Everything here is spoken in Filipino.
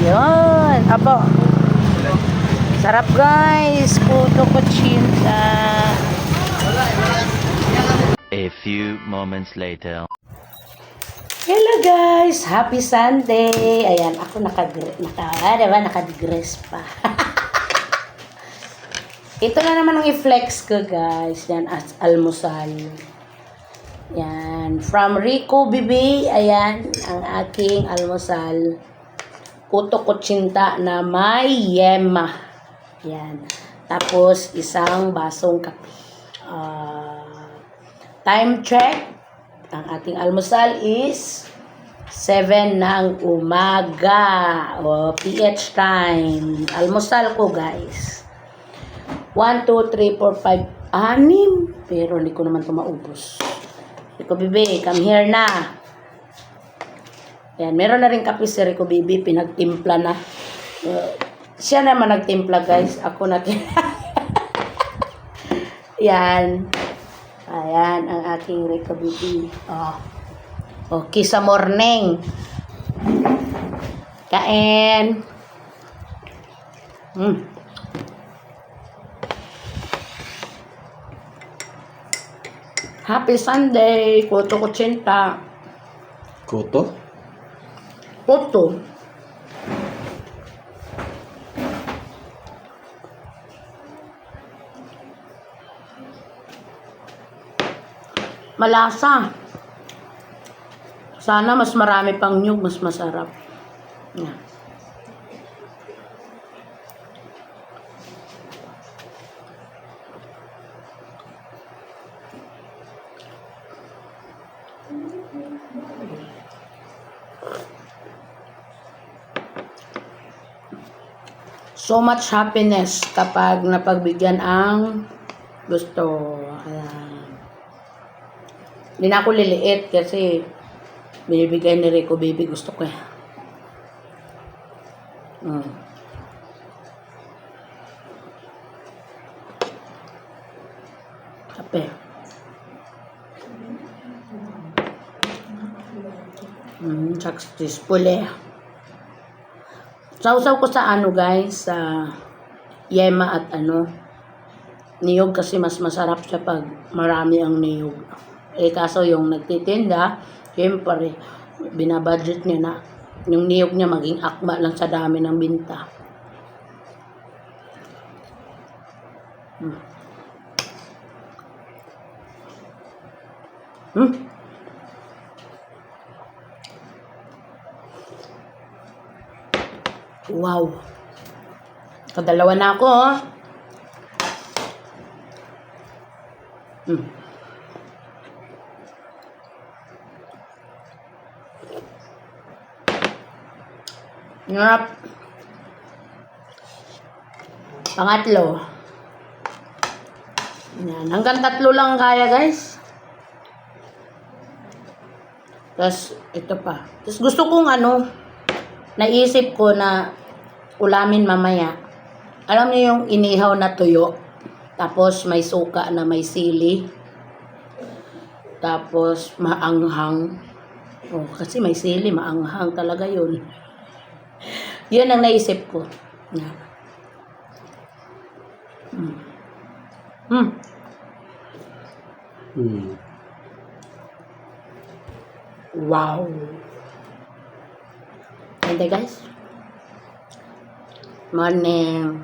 Yun. Apo. Sarap guys. Puto kutsinta. A few moments later. Hello guys. Happy Sunday. Ayan. Ako naka-dress pa. Ito na naman ang i-flex ko guys. Yan. As almusal. Yan. From Rico Bibi. Ayan. Ang aking almusal. Puto kutsinta na may yema. Yan. Tapos, isang basong kape. Time check. Ang ating almusal is 7 ng umaga. PH time. Almusal ko, guys. 1, 2, 3, 4, 5, 6. Pero hindi ko naman ito maubos. Rico Bibi, come here na. Yan, meron na rin kape si Rico Bibi, pinagtimpla na. Siya naman nagtimpla guys, ako Yan. Ayan, ang aking Rico Bibi. Okay, sa morning. Kain. Happy Sunday, Kuto Kutsinta. Kuto? Puto. Malasa. Sana mas marami pang nyug, mas masarap. Yan. So much happiness kapag napagbigyan ang gusto. Ayan. Hindi na ako liliit kasi binibigay ni Rico Bibi, gusto ko eh. Kape. Successful eh. Sausaw ko sa ano guys, sa yema at niyog kasi mas masarap siya pag marami ang niyog. Kaso yung nagtitinda, siyempre, binabudget niya na yung niyog niya maging akma lang sa dami ng binta. Wow. Kadalawa na ako, Sarap. Pangatlo. Yan. Hanggang 3 lang kaya, guys. Tapos, ito pa. Tapos, gusto kong naisip ko na ulamin mamaya. Alam niyo yung inihaw na tuyo. Tapos, may suka na may sili. Tapos, maanghang. Kasi may sili, maanghang talaga yun. Yun ang naisip ko. Wow. Hindi guys. Morning.